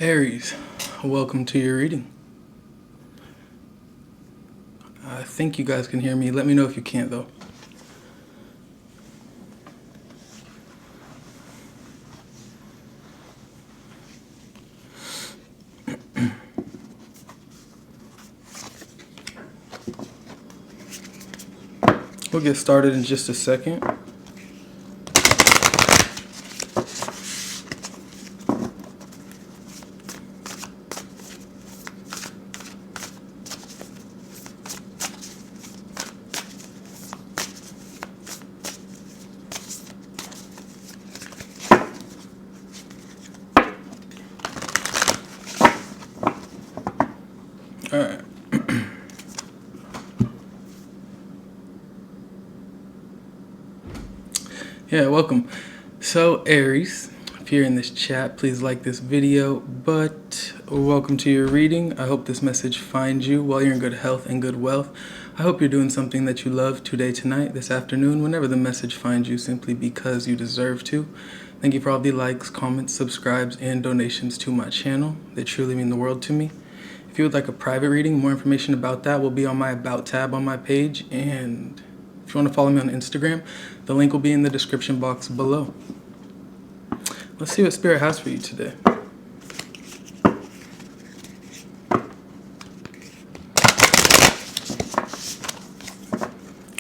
Aries, welcome to your reading. I think you guys can hear me. Let me know if you can't, though. We'll get started in just a second. All right. Yeah, welcome. So, Aries, if you're in this chat, please like this video, but welcome to your reading. I hope this message finds you while you're in good health and good wealth. I hope you're doing something that you love today, tonight, this afternoon, whenever the message finds you, simply because you deserve to. Thank you for all the likes, comments, subscribes, and donations to my channel. They truly mean the world to me. If you would like a private reading, more information about that will be on my About tab on my page. And if you want to follow me on Instagram, the link will be in the description box below. Let's see what Spirit has for you today.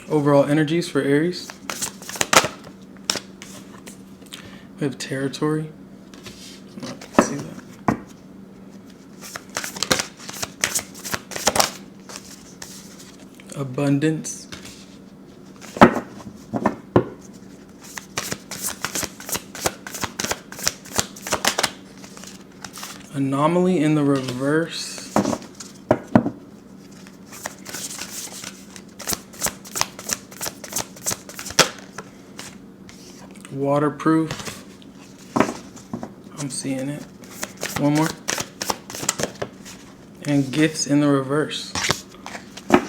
Overall energies for Aries. We have territory. Let's see that. Abundance. Anomaly in the reverse. Waterproof. I'm seeing it. One more. And gifts in the reverse.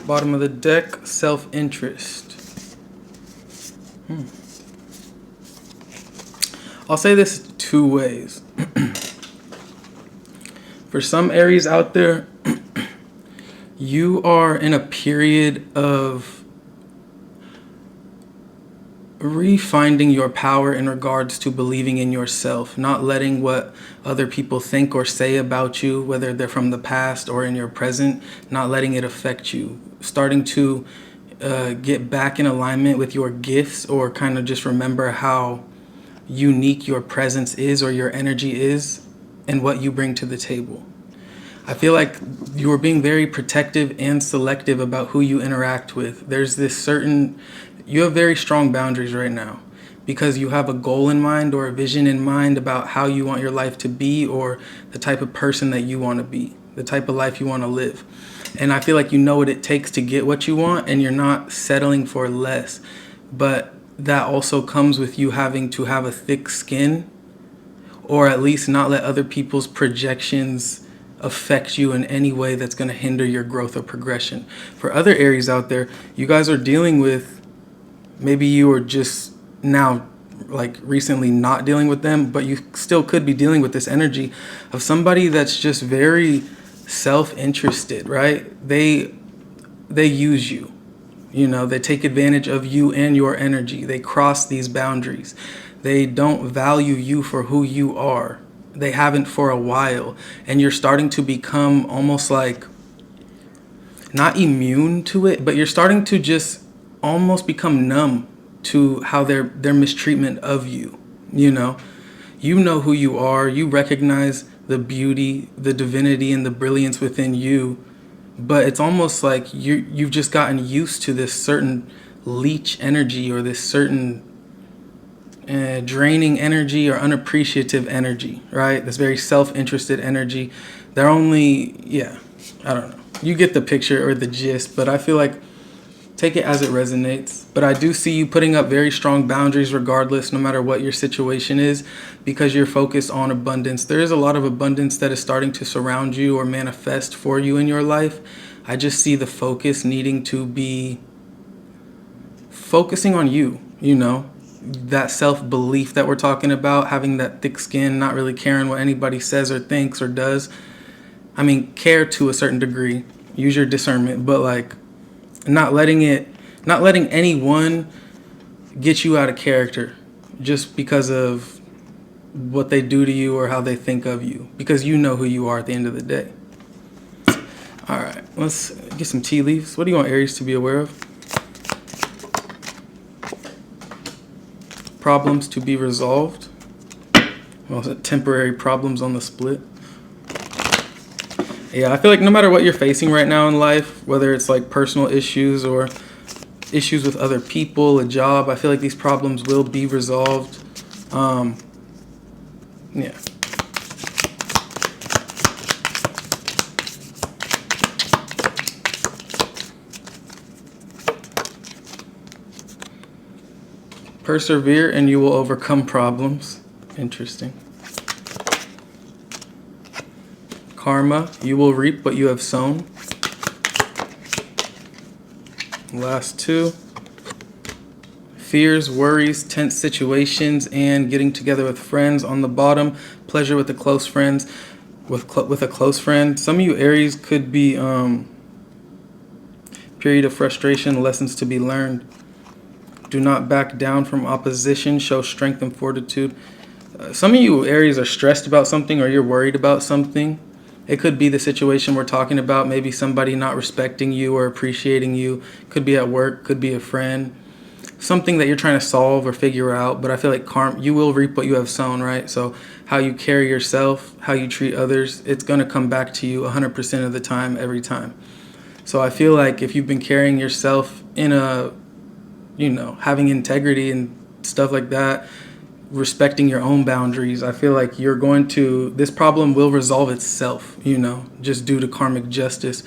Bottom of the deck, self-interest. I'll say this two ways. For some Aries out there, you are in a period of refinding your power in regards to believing in yourself, not letting what other people think or say about you, whether they're from the past or in your present, not letting it affect you. Starting to get back in alignment with your gifts, or kind of just remember how unique your presence is, or your energy is, and what you bring to the table. I feel like you are being very protective and selective about who you interact with. There's this certain, you have very strong boundaries right now because you have a goal in mind or a vision in mind about how you want your life to be, or the type of person that you want to be, the type of life you want to live. And I feel like you know what it takes to get what you want, and you're not settling for less. But that also comes with you having to have a thick skin, or at least not let other people's projections affect you in any way that's going to hinder your growth or progression. For other Aries out there, you guys are dealing with, maybe you are just now like recently not dealing with them, but you still could be dealing with this energy of somebody that's just very self-interested, right? They use you. You know, they take advantage of you and your energy. They cross these boundaries. They don't value you for who you are. They haven't for a while. And you're starting to become almost like, not immune to it, but you're starting to just almost become numb to how their mistreatment of you. You know who you are. You recognize the beauty, the divinity, and the brilliance within you. But it's almost like you've just gotten used to this certain leech energy, or this certain draining energy or unappreciative energy, right? This very self-interested energy. They're only, I don't know. You get the picture or the gist, but I feel like take it as it resonates. But I do see you putting up very strong boundaries regardless, no matter what your situation is, because you're focused on abundance. There is a lot of abundance that is starting to surround you or manifest for you in your life. I just see the focus needing to be focusing on you, that self-belief that we're talking about, having that thick skin, not really caring what anybody says or thinks or does. I mean, care to a certain degree, use your discernment, but like not letting anyone get you out of character just because of what they do to you or how they think of you, because you know who you are at the end of the day. All right, let's get some tea leaves. What do you want Aries to be aware of? Problems to be resolved. Well, temporary problems on the split. Yeah, I feel like no matter what you're facing right now in life, whether it's like personal issues or issues with other people, a job, I feel like these problems will be resolved. Yeah. Persevere and you will overcome problems. Interesting. Karma, you will reap what you have sown. Last two. Fears, worries, tense situations, and getting together with friends. On the bottom, pleasure with the close friends. With a close friend. Some of you Aries could be period of frustration, lessons to be learned. Do not back down from opposition. Show strength and fortitude. Some of you Aries are stressed about something or you're worried about something. It could be the situation we're talking about. Maybe somebody not respecting you or appreciating you. Could be at work. Could be a friend. Something that you're trying to solve or figure out. But I feel like you will reap what you have sown, right? So how you carry yourself, how you treat others, it's going to come back to you 100% of the time, every time. So I feel like if you've been carrying yourself in a having integrity and stuff like that, respecting your own boundaries, I feel like this problem will resolve itself, just due to karmic justice,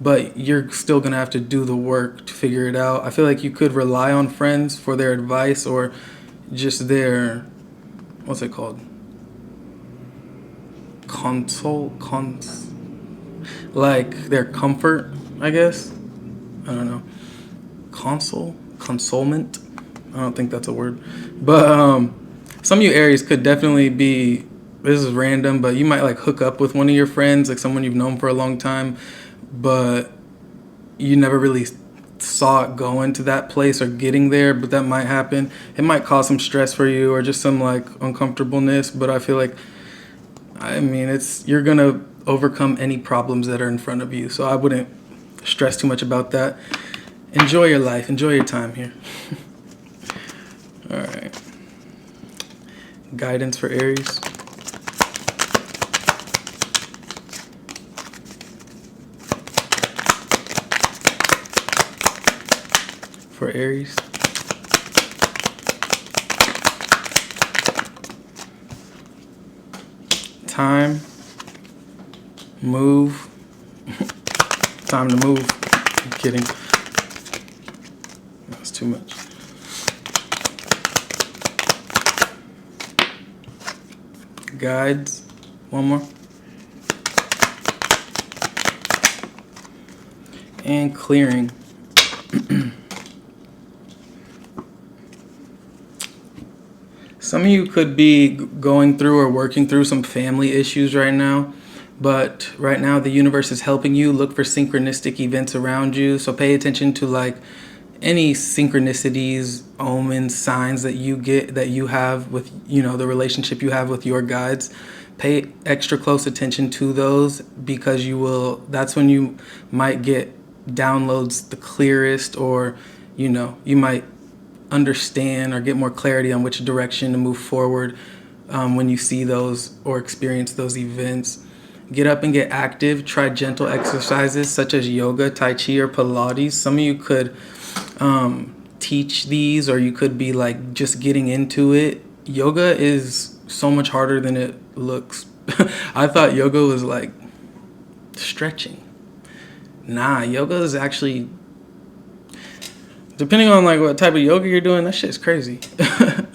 but you're still going to have to do the work to figure it out. I feel like you could rely on friends for their advice or just their, what's it called? Like their comfort, I guess. I don't know. Consolement. I don't think that's a word. But some of you Aries could definitely be, this is random, but you might like hook up with one of your friends, like someone you've known for a long time, but you never really saw it going to that place or getting there, but that might happen. It might cause some stress for you or just some like uncomfortableness, but I feel like, you're going to overcome any problems that are in front of you. So I wouldn't stress too much about that. Enjoy your life. Enjoy your time here. All right. Guidance for Aries. For Aries. Time. Move. Time to move. I'm kidding. That's too much. Guides. One more. And clearing. Some of you could be going through or working through some family issues right now. But right now the universe is helping you look for synchronistic events around you. So pay attention to like any synchronicities, omens, signs that you get, that you have with, the relationship you have with your guides. Pay extra close attention to those, because that's when you might get downloads the clearest, or, you might understand or get more clarity on which direction to move forward when you see those or experience those events. Get up and get active. Try gentle exercises such as yoga, tai chi, or Pilates. Some of you could teach these, or you could be like just getting into it. Yoga is so much harder than it looks. I thought yoga was like stretching. Nah, yoga is actually, depending on like what type of yoga you're doing, that shit's crazy.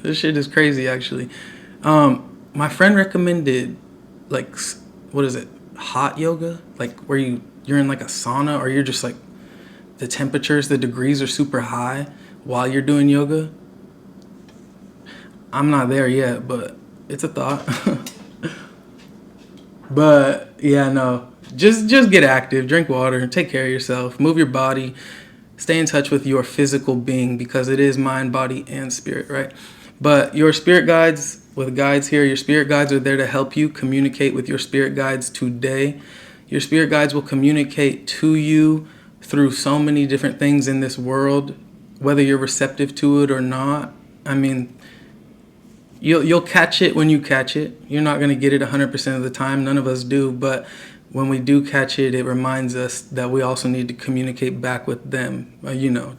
This shit is crazy actually. My friend recommended like, what is it? Hot yoga? Like where you're in like a sauna, or you're just like, the degrees are super high while you're doing yoga. I'm not there yet, but it's a thought. But yeah, no. Just get active, drink water, take care of yourself, move your body, stay in touch with your physical being, because it is mind, body, and spirit, right? But your spirit guides, with guides here, your spirit guides are there to help you communicate with your spirit guides today. Your spirit guides will communicate to you through so many different things in this world, whether you're receptive to it or not. I mean, you'll catch it when you catch it. You're not going to get it 100% of the time. None of us do. But when we do catch it, it reminds us that we also need to communicate back with them,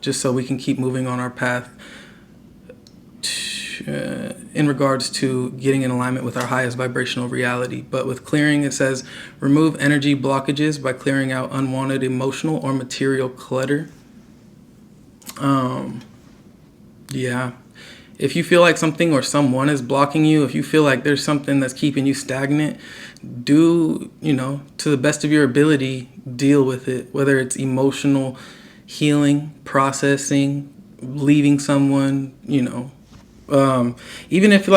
just so we can keep moving on our path in regards to getting in alignment with our highest vibrational reality. But with clearing, it says, remove energy blockages by clearing out unwanted emotional or material clutter. Yeah. If you feel like something or someone is blocking you, if you feel like there's something that's keeping you stagnant, to the best of your ability, deal with it. Whether it's emotional healing, processing, leaving someone, even if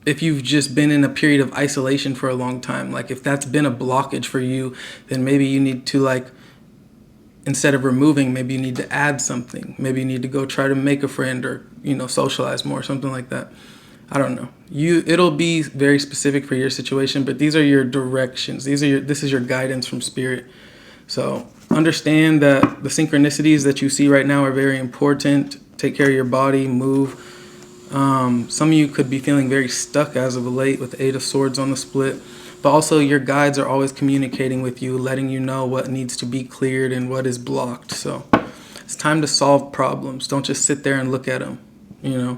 if you've just been in a period of isolation for a long time, like if that's been a blockage for you, then maybe you need to instead of removing, maybe you need to add something. Maybe you need to go try to make a friend or, socialize more, something like that. I don't know. It'll be very specific for your situation, but these are your directions. This is your guidance from spirit. So understand that the synchronicities that you see right now are very important. Take care of your body, move. Some of you could be feeling very stuck as of late with the Eight of Swords on the split. But also your guides are always communicating with you, letting you know what needs to be cleared and what is blocked. So it's time to solve problems. Don't just sit there and look at them, If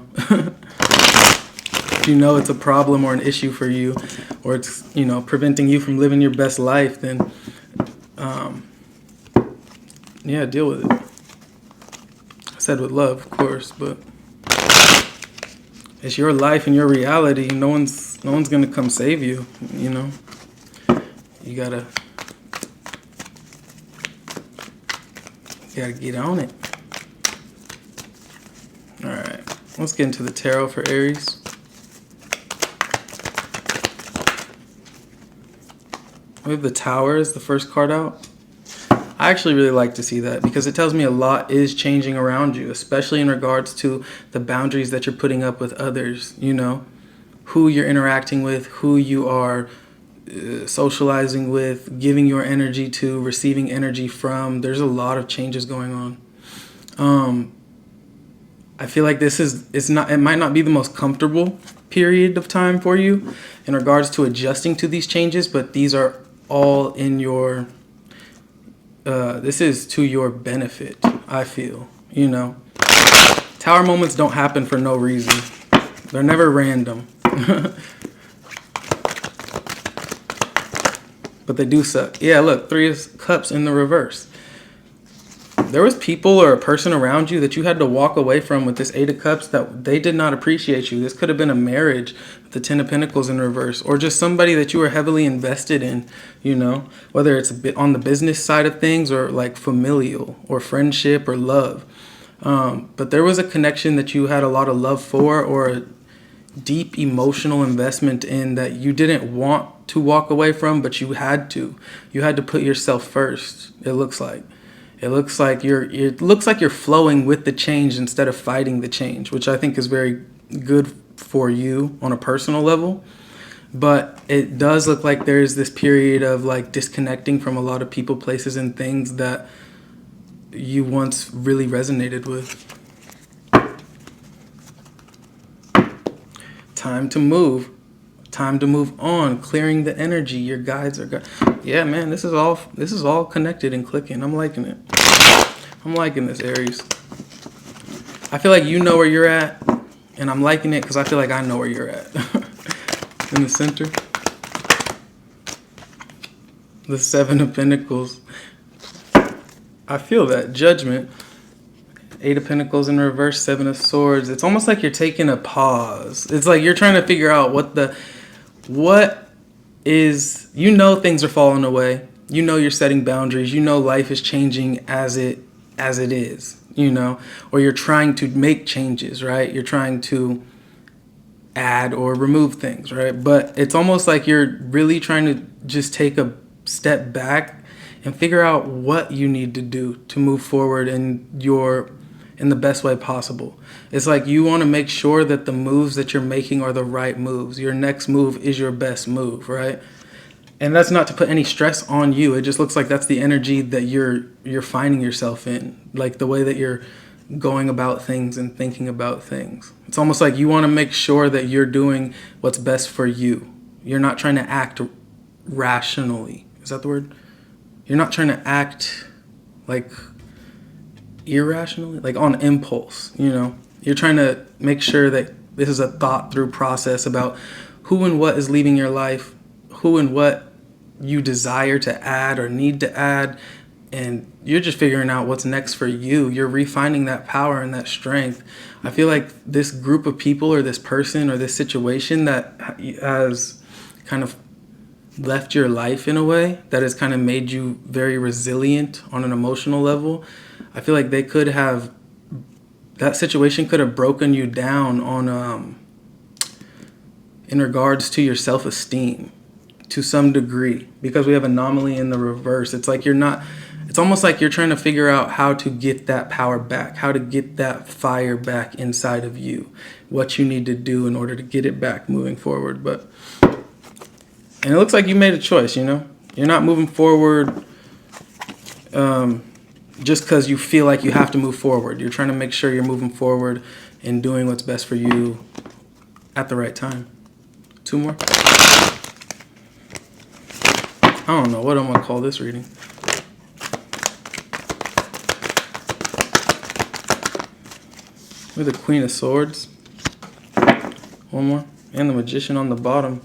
you know it's a problem or an issue for you, or it's, preventing you from living your best life, then, deal with it. I said with love, of course, but it's your life and your reality. No one's gonna come save you. You gotta get on it. All right, let's get into the tarot for Aries. We have the Tower as the first card out. I actually really like to see that because it tells me a lot is changing around you, especially in regards to the boundaries that you're putting up with others, who you're interacting with, who you are socializing with, giving your energy to, receiving energy from. There's a lot of changes going on. I feel like it might not be the most comfortable period of time for you in regards to adjusting to these changes, but these are all in your this is to your benefit, I feel. Tower moments don't happen for no reason. They're never random. But they do suck. Yeah, look, Three of Cups in the reverse. There was people or a person around you that you had to walk away from with this Eight of Cups that they did not appreciate you. This could have been a marriage with the Ten of Pentacles in reverse, or just somebody that you were heavily invested in, whether it's a bit on the business side of things or like familial or friendship or love. But there was a connection that you had a lot of love for, or a deep emotional investment in, that you didn't want to walk away from, but you had to. You had to put yourself first. It looks like you're flowing with the change instead of fighting the change, which I think is very good for you on a personal level. But it does look like there's this period of disconnecting from a lot of people, places, and things that you once really resonated with. Time to move. Time to move on. Clearing the energy. Your guides are yeah, man, this is all connected and clicking. I'm liking it. I'm liking this, Aries. I feel like you know where you're at, and I'm liking it because I feel like I know where you're at. In the center, the Seven of Pentacles. I feel that. Judgment. Eight of Pentacles in reverse, Seven of Swords. It's almost like you're taking a pause. It's like you're trying to figure out things are falling away. You're setting boundaries. Life is changing as it as it is, you know, or you're trying to make changes, right? You're trying to add or remove things, right? But it's almost like you're really trying to just take a step back and figure out what you need to do to move forward in the best way possible. It's like you want to make sure that the moves that you're making are the right moves. Your next move is your best move, right? And that's not to put any stress on you. It just looks like that's the energy that you're finding yourself in, like the way that you're going about things and thinking about things. It's almost like you want to make sure that you're doing what's best for you. You're not trying to act rationally. Is that the word? You're not trying to act like irrationally, like on impulse, you know? You're trying to make sure that this is a thought through process about who and what is leaving your life, who and what you desire to add or need to add, and you're just figuring out what's next for you. You're refining that power and that strength. I feel like this group of people or this person or this situation that has kind of left your life in a way that has kind of made you very resilient on an emotional level. I feel like that situation could have broken you down on in regards to your self-esteem to some degree, because we have anomaly in the reverse. It's almost like you're trying to figure out how to get that power back, how to get that fire back inside of you, what you need to do in order to get it back moving forward. And it looks like you made a choice, you know? You're not moving forward just because you feel like you have to move forward. You're trying to make sure you're moving forward and doing what's best for you at the right time. 2 more. I don't know what I'm going to call this reading. With the Queen of Swords. 1 more. And the Magician on the bottom.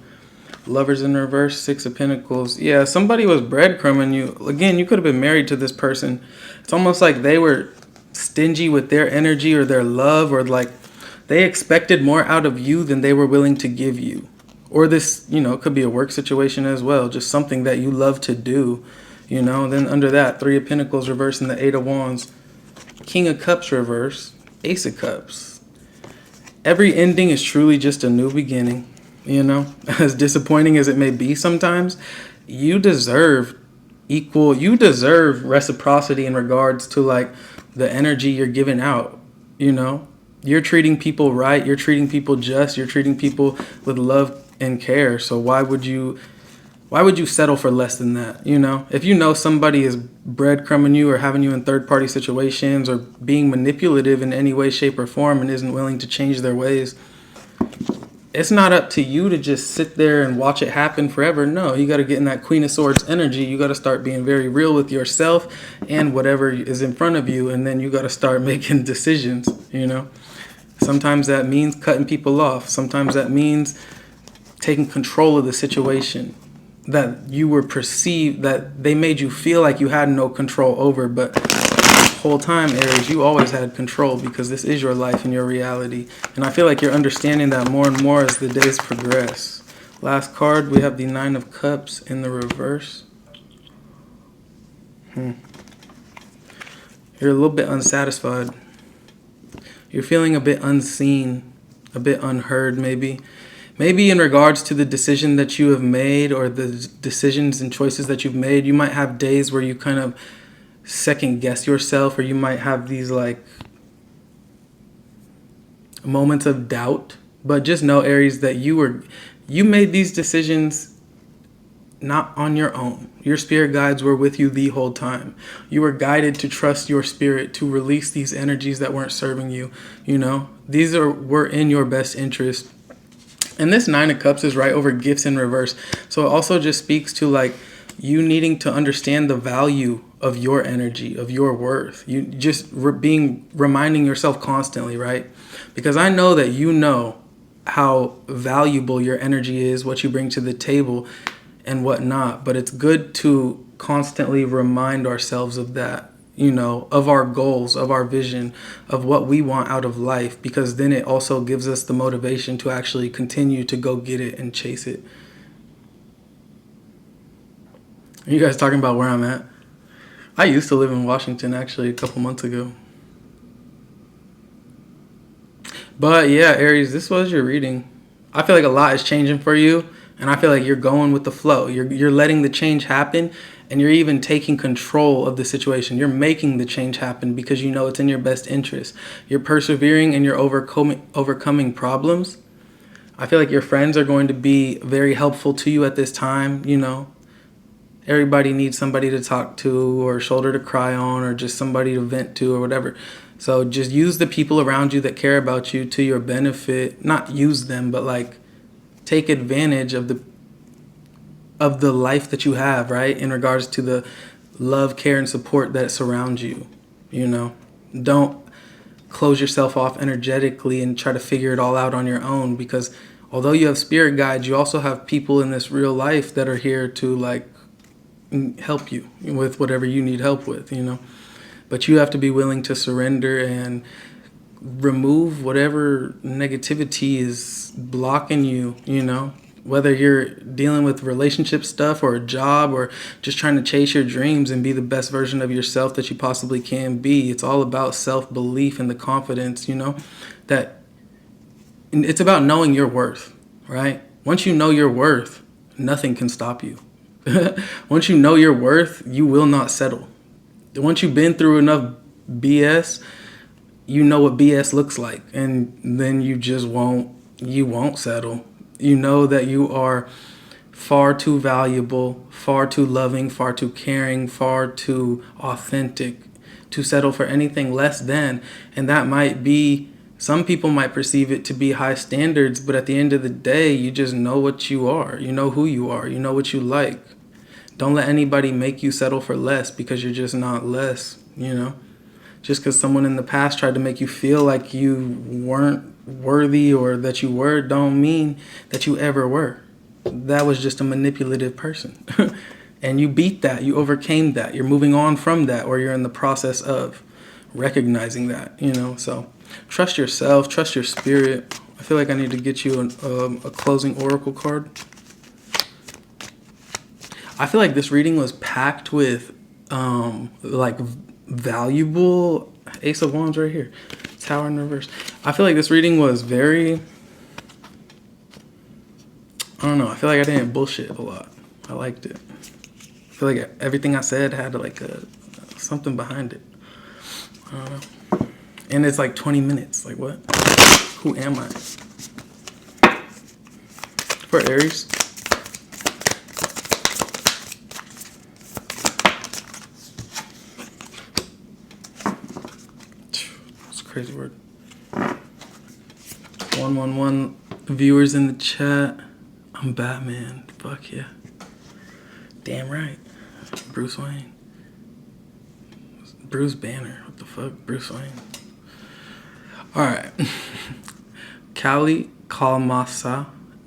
Lovers in reverse, 6 of Pentacles. Yeah, somebody was breadcrumbing you. Again, you could have been married to this person. It's almost like they were stingy with their energy or their love, or like they expected more out of you than they were willing to give you. Or this, you know, it could be a work situation as well, just something that you love to do, you know. And then under that, 3 of Pentacles reverse and the 8 of Wands. King of Cups reverse, Ace of Cups. Every ending is truly just a new beginning. You know, as disappointing as it may be sometimes, you deserve reciprocity in regards to like the energy you're giving out. You know, you're treating people right, you're treating people just, you're treating people with love and care. So why would you settle for less than that? You know, if you know somebody is breadcrumbing you or having you in third-party situations or being manipulative in any way, shape, or form and isn't willing to change their ways, it's not up to you to just sit there and watch it happen forever. No, you got to get in that Queen of Swords energy. You got to start being very real with yourself and whatever is in front of you. And then you got to start making decisions, you know. Sometimes that means cutting people off. Sometimes that means taking control of the situation that you were perceived, that they made you feel like you had no control over. But whole time, Aries, you always had control, because this is your life and your reality. And I feel like you're understanding that more and more as the days progress. Last card, we have the 9 of Cups in the reverse. You're a little bit unsatisfied. You're feeling a bit unseen, a bit unheard maybe. Maybe in regards to the decision that you have made or the decisions and choices that you've made, you might have days where you kind of second guess yourself, or you might have these like moments of doubt. But just know, Aries, that you made these decisions not on your own. Your spirit guides were with you the whole time. You were guided to trust your spirit, to release these energies that weren't serving you. You know, these were in your best interest. And this 9 of Cups is right over gifts in reverse. So it also just speaks to like you needing to understand the value of your energy, of your worth. You just reminding yourself constantly, right? Because I know that you know how valuable your energy is, what you bring to the table and whatnot. But it's good to constantly remind ourselves of that, you know, of our goals, of our vision, of what we want out of life, because then it also gives us the motivation to actually continue to go get it and chase it. Are you guys talking about where I'm at? I used to live in Washington actually a couple months ago. But yeah, Aries, this was your reading. I feel like a lot is changing for you, and I feel like you're going with the flow. You're letting the change happen, and you're even taking control of the situation. You're making the change happen because you know it's in your best interest. You're persevering and you're overcoming problems. I feel like your friends are going to be very helpful to you at this time, you know. Everybody needs somebody to talk to or a shoulder to cry on or just somebody to vent to or whatever. So just use the people around you that care about you to your benefit. Not use them, but like take advantage of the life that you have, right? In regards to the love, care, and support that surrounds you, you know. Don't close yourself off energetically and try to figure it all out on your own, because although you have spirit guides, you also have people in this real life that are here to like help you with whatever you need help with, you know. But you have to be willing to surrender and remove whatever negativity is blocking you, you know. Whether you're dealing with relationship stuff or a job or just trying to chase your dreams and be the best version of yourself that you possibly can be, it's all about self-belief and the confidence, you know, that it's about knowing your worth, right? Once you know your worth, nothing can stop you. Once you know your worth, you will not settle. Once you've been through enough BS, you know what BS looks like, and then you won't settle. You know that you are far too valuable, far too loving, far too caring, far too authentic to settle for anything less than. And that might be, some people might perceive it to be high standards, but at the end of the day, you just know what you are. You know who you are. You know what you like. Don't let anybody make you settle for less, because you're just not less, you know? Just because someone in the past tried to make you feel like you weren't worthy or that you were, don't mean that you ever were. That was just a manipulative person. And you beat that. You overcame that. You're moving on from that, or you're in the process of recognizing that, you know? So trust yourself, trust your spirit. I feel like I need to get you a closing oracle card. I feel like this reading was packed with like valuable Ace of Wands right here, Tower in reverse. I feel like this reading was very, I don't know, I feel like I didn't bullshit a lot. I liked it. I feel like everything I said had like something behind it. I don't know. And it's like 20 minutes. Like what? Who am I? For Aries. Crazy word. 111 viewers in the chat. I'm Batman. Fuck yeah. Damn right. Bruce Wayne. Bruce Banner. What the fuck? Bruce Wayne. Alright. Kali Kalmasa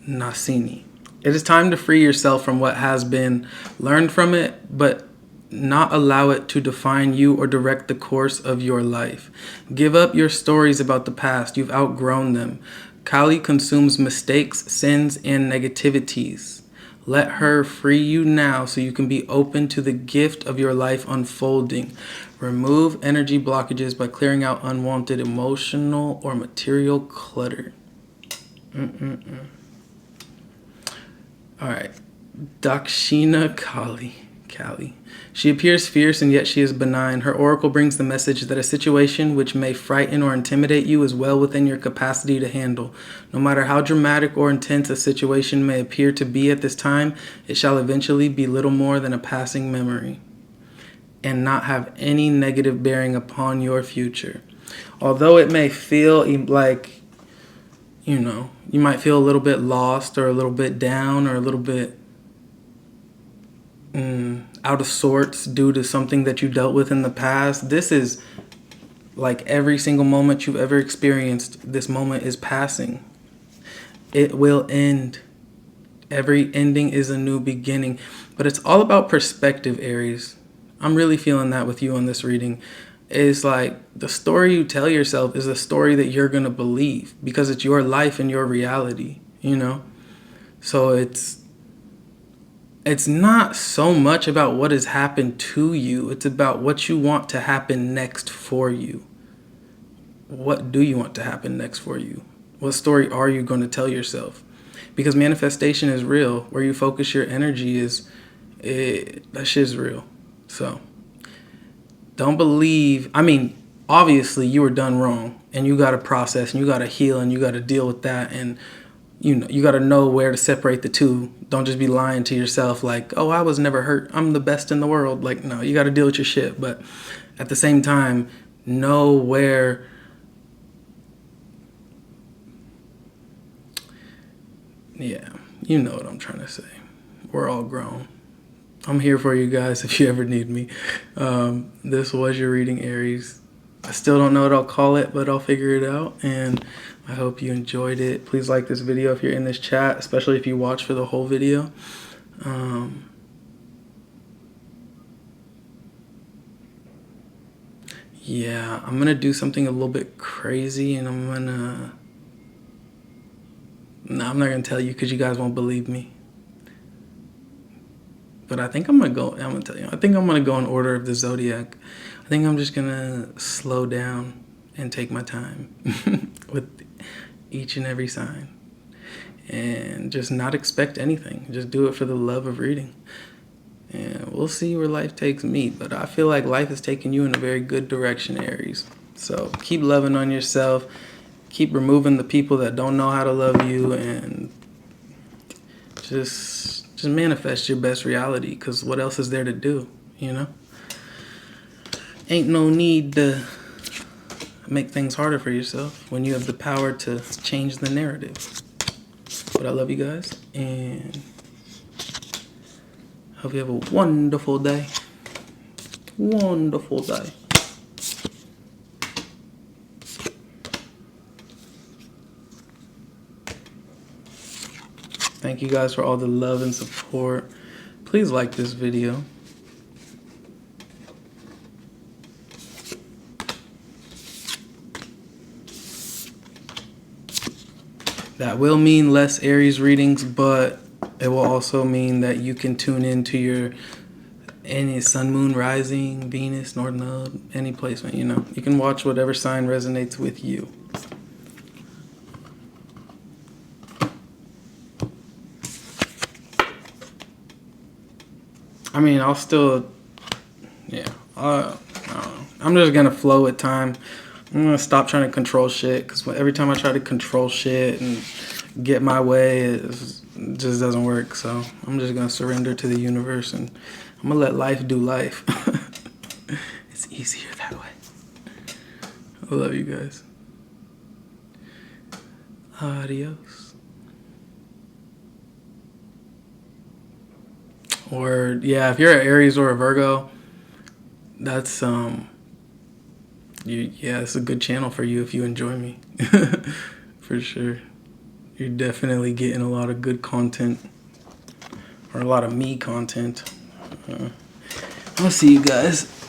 Nasini. It is time to free yourself from what has been. Learn from it, but not allow it to define you or direct the course of your life. Give up your stories about the past. You've outgrown them. Kali consumes mistakes, sins, and negativities. Let her free you now so you can be open to the gift of your life unfolding. Remove energy blockages by clearing out unwanted emotional or material clutter. All right. Dakshina Kali. She appears fierce and yet she is benign. Her oracle brings the message that a situation which may frighten or intimidate you is well within your capacity to handle. No matter how dramatic or intense a situation may appear to be at this time, it shall eventually be little more than a passing memory and not have any negative bearing upon your future. Although it may feel like, you know, you might feel a little bit lost or a little bit down or a little bit out of sorts due to something that you dealt with in the past. This is like every single moment you've ever experienced. This moment is passing. It will end. Every ending is a new beginning. But it's all about perspective, Aries. I'm really feeling that with you on this reading. It's like the story you tell yourself is a story that you're going to believe because it's your life and your reality, you know? So it's it's not so much about what has happened to you. It's about what you want to happen next for you. What do you want to happen next for you? What story are you going to tell yourself? Because manifestation is real. Where you focus your energy that shit's real. So don't believe, obviously you were done wrong and you got to process and you got to heal and you got to deal with that. And you got to know where to separate the two. Don't just be lying to yourself like, oh, I was never hurt, I'm the best in the world. Like, no, you got to deal with your shit. But at the same time, know where, yeah, you know what I'm trying to say. We're all grown. I'm here for you guys if you ever need me. This was your reading, Aries. I still don't know what I'll call it, but I'll figure it out. And I hope you enjoyed it. Please like this video if you're in this chat, especially if you watch for the whole video. Yeah, I'm going to do something a little bit crazy, and I'm not going to tell you because you guys won't believe me. But I think I'm going to tell you. I think I'm going to go in order of the zodiac. I think I'm just going to slow down and take my time with each and every sign. And just not expect anything. Just do it for the love of reading. And we'll see where life takes me. But I feel like life is taking you in a very good direction, Aries. So keep loving on yourself. Keep removing the people that don't know how to love you. And just manifest your best reality. Because what else is there to do, you know? Ain't no need to make things harder for yourself when you have the power to change the narrative. But I love you guys, and hope you have a wonderful day. Wonderful day. Thank you guys for all the love and support. Please like this video. That will mean less Aries readings, but it will also mean that you can tune into any sun, moon, rising, Venus, North Node, any placement, you know. You can watch whatever sign resonates with you. I'll still, yeah, I don't know. I'm just going to flow with time. I'm going to stop trying to control shit, because every time I try to control shit and get my way, it just doesn't work. So I'm just going to surrender to the universe, and I'm going to let life do life. It's easier that way. I love you guys. Adios. Or, yeah, if you're an Aries or a Virgo, that's, it's a good channel for you if you enjoy me. For sure. You're definitely getting a lot of good content, or a lot of me content. I'll see you guys.